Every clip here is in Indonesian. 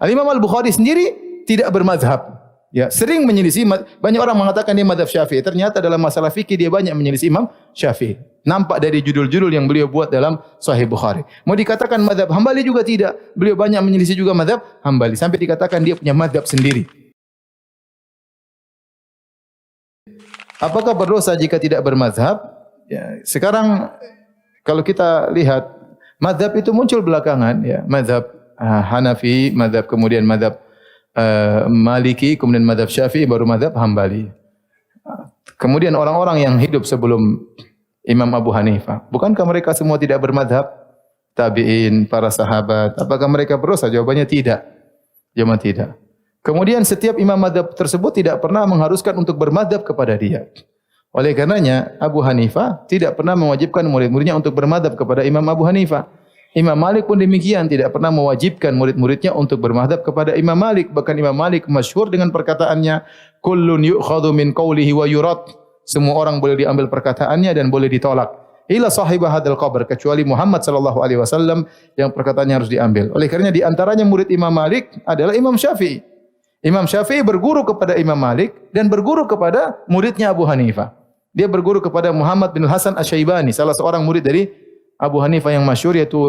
Al-Imam Al-Bukhari sendiri tidak bermadzhab. Ya, sering menyelisih. Banyak orang mengatakan dia madzhab Syafi'i. Ternyata dalam masalah fikih dia banyak menyelisih Imam Syafi'i. Nampak dari judul-judul yang beliau buat dalam Sahih Bukhari. Mau dikatakan madzhab Hambali juga tidak. Beliau banyak menyelisih juga madzhab Hambali sampai dikatakan dia punya madzhab sendiri. Apakah berdosa jika tidak bermadzhab? Ya, sekarang kalau kita lihat madzhab itu muncul belakangan, ya, madzhab Hanafi, madzhab kemudian madzhab Maliki, kemudian madzhab Syafi'i, baru madzhab Hambali. Kemudian orang-orang yang hidup sebelum Imam Abu Hanifah, bukankah mereka semua tidak bermadzhab? Tabi'in, para sahabat, apakah mereka berdosa? Jawabannya tidak. Jawabannya tidak. Kemudian setiap imam madzhab tersebut tidak pernah mengharuskan untuk bermadzhab kepada dia. Oleh karenanya Abu Hanifah tidak pernah mewajibkan murid-muridnya untuk bermadzhab kepada Imam Abu Hanifah. Imam Malik pun demikian, tidak pernah mewajibkan murid-muridnya untuk bermadzhab kepada Imam Malik. Bahkan Imam Malik masyhur dengan perkataannya, kullun yu'khadhu min qawlihi wa yurad. Semua orang boleh diambil perkataannya dan boleh ditolak. Illa sahibah hadzal qabr, kecuali Muhammad sallallahu alaihi wasallam yang perkataannya harus diambil. Oleh karenanya di antaranya murid Imam Malik adalah Imam Syafi'i. Imam Syafi'i berguru kepada Imam Malik dan berguru kepada muridnya Abu Hanifah. Dia berguru kepada Muhammad bin Hasan Asy-Syaibani, salah seorang murid dari Abu Hanifah yang masyhur, yaitu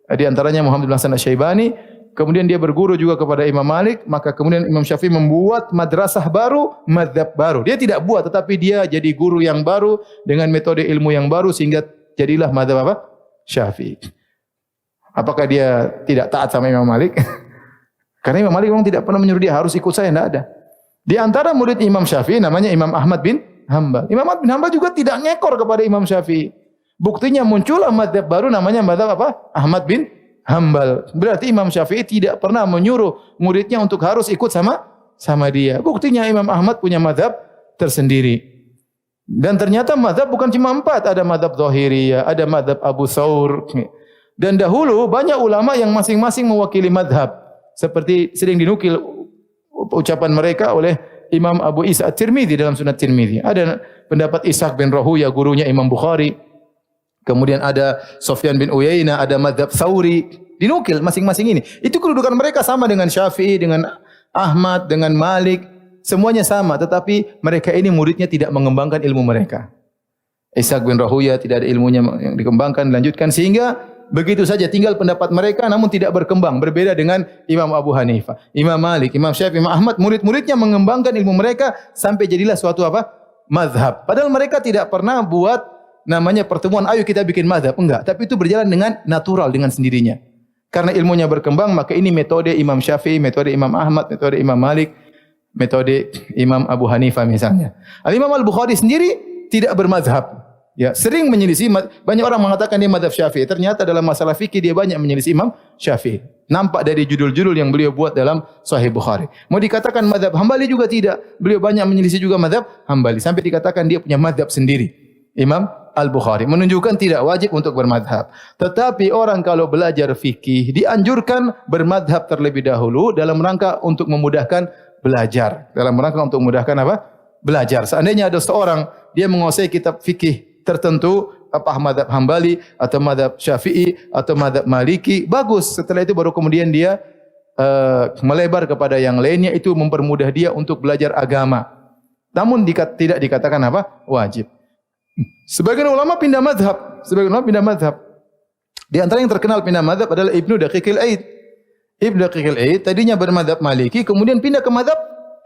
di antaranya Muhammad bin Hasan Asy-Syaibani. Kemudian dia berguru juga kepada Imam Malik, maka kemudian Imam Syafi'i membuat madrasah baru, madzhab baru. Dia tidak buat, tetapi dia jadi guru yang baru dengan metode ilmu yang baru sehingga jadilah madzhab apa? Syafi'i. Apakah dia tidak taat sama Imam Malik? Karena Imam Malik memang tidak pernah menyuruh dia harus ikut saya, tidak ada. Di antara murid Imam Syafi'i namanya Imam Ahmad bin Hanbal. Imam Ahmad bin Hanbal juga tidak ngekor kepada Imam Syafi'i. Buktinya muncullah madzhab baru namanya madzhab apa? Ahmad bin Hanbal. Berarti Imam Syafi'i tidak pernah menyuruh muridnya untuk harus ikut sama dia. Buktinya Imam Ahmad punya madzhab tersendiri. Dan ternyata madzhab bukan cuma 4, ada madzhab Zahiriyah, ada madzhab Abu Thawr. Dan dahulu banyak ulama yang masing-masing mewakili madzhab. Seperti sering dinukil ucapan mereka oleh Imam Abu Isa At-Tirmidzi dalam Sunan Tirmidzi. Ada pendapat Ishaq bin Rahuya, gurunya Imam Bukhari. Kemudian ada Sufyan bin Uyainah, ada madzhab Tsauri. Dinukil masing-masing ini. Itu kedudukan mereka sama dengan Syafi'i, dengan Ahmad, dengan Malik. Semuanya sama, tetapi mereka ini muridnya tidak mengembangkan ilmu mereka. Ishaq bin Rahuya tidak ada ilmunya yang dikembangkan, dilanjutkan, sehingga begitu saja tinggal pendapat mereka namun tidak berkembang. Berbeda dengan Imam Abu Hanifah, Imam Malik, Imam Syafi'i, Imam Ahmad, murid-muridnya mengembangkan ilmu mereka sampai jadilah suatu apa? Mazhab. Padahal mereka tidak pernah buat namanya pertemuan, ayo kita bikin mazhab. Enggak, tapi itu berjalan dengan natural, dengan sendirinya. Karena ilmunya berkembang, maka ini metode Imam Syafi'i, metode Imam Ahmad, metode Imam Malik, metode Imam Abu Hanifah misalnya. Al-Imam Al-Bukhari sendiri tidak bermazhab. Ya, sering menyelisih. Banyak orang mengatakan dia mazhab Syafi'i. Ternyata dalam masalah fikih dia banyak menyelisih Imam Syafi'i. Nampak dari judul-judul yang beliau buat dalam Sahih Bukhari. Mau dikatakan mazhab Hambali juga tidak. Beliau banyak menyelisih juga mazhab Hambali sampai dikatakan dia punya mazhab sendiri. Imam Al-Bukhari menunjukkan tidak wajib untuk bermadhab. Tetapi orang kalau belajar fikih dianjurkan bermadhab terlebih dahulu dalam rangka untuk memudahkan belajar. Dalam rangka untuk memudahkan apa? Belajar. Seandainya ada seorang dia menguasai kitab fikih tertentu, apa madhab Hambali atau madhab Syafi'i atau madhab Maliki, bagus. Setelah itu baru kemudian dia melebar kepada yang lainnya, itu mempermudah dia untuk belajar agama. Namun tidak dikatakan apa? Wajib. Sebagian ulama pindah madhab. Di antara yang terkenal pindah madhab adalah Ibnu Daqiqil Aid. Ibnu Daqiqil Aid tadinya bermadhab Maliki, kemudian pindah ke madhab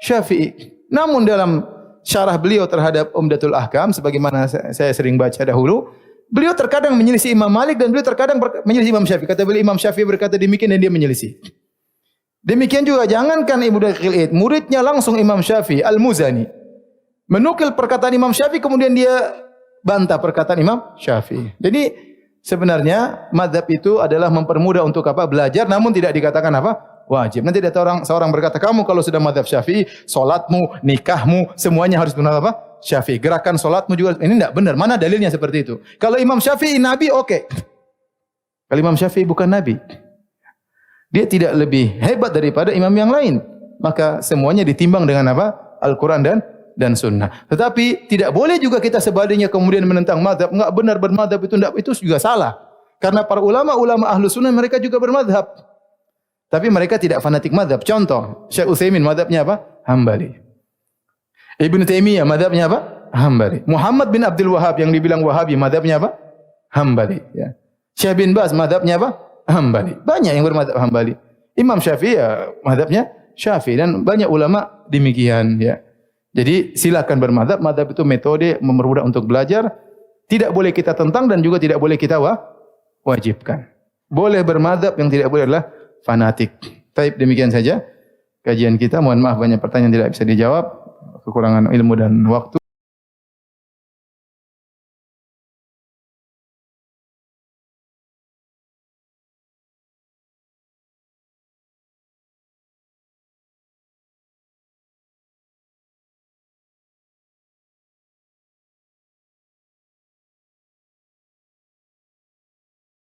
Syafi'i. Namun dalam syarah beliau terhadap Umdatul Ahkam, sebagaimana saya sering baca dahulu, beliau terkadang menyelisih Imam Malik dan beliau terkadang menyelisih Imam Syafi'i. Kata beliau, Imam Syafi'i berkata demikian dan dia menyelisih. Demikian juga jangankan Ibnu Daqiqil Aid, muridnya langsung Imam Syafi'i, Al-Muzani, menukil perkataan Imam Syafi'i kemudian dia bantah perkataan Imam Syafi'i. Jadi sebenarnya mazhab itu adalah mempermudah untuk apa? Belajar, namun tidak dikatakan apa? Wajib. Nanti ada seorang berkata, kamu kalau sudah mazhab Syafi'i, salatmu, nikahmu, semuanya harus benar apa? Syafi'i. Gerakan salatmu juga, ini tidak benar. Mana dalilnya seperti itu? Kalau Imam Syafi'i Nabi, oke. Kalau Imam Syafi'i bukan Nabi, dia tidak lebih hebat daripada imam yang lain. Maka semuanya ditimbang dengan apa? Al-Quran dan sunnah. Tetapi tidak boleh juga kita sebaliknya kemudian menentang mazhab. Enggak benar bermazhab itu, enggak, itu juga salah. Karena para ulama ahlu sunnah mereka juga bermazhab. Tapi mereka tidak fanatik mazhab. Contoh, Syekh Utsaimin mazhabnya apa? Hambali. Ibnu Taimiyah mazhabnya apa? Hambali. Muhammad bin Abdul Wahhab yang dibilang Wahabi mazhabnya apa? Hambali. Ya. Syekh bin Baz mazhabnya apa? Hambali. Banyak yang bermadzhab Hambali. Imam Syafi'i ya mazhabnya Syafi'i dan banyak ulama demikian ya. Jadi silakan bermadzhab. Madzhab itu metode mempermudah untuk belajar. Tidak boleh kita tentang dan juga tidak boleh kita wajibkan. Boleh bermadzhab, yang tidak boleh adalah fanatik. Baik, demikian saja kajian kita. Mohon maaf banyak pertanyaan tidak bisa dijawab, kekurangan ilmu dan waktu.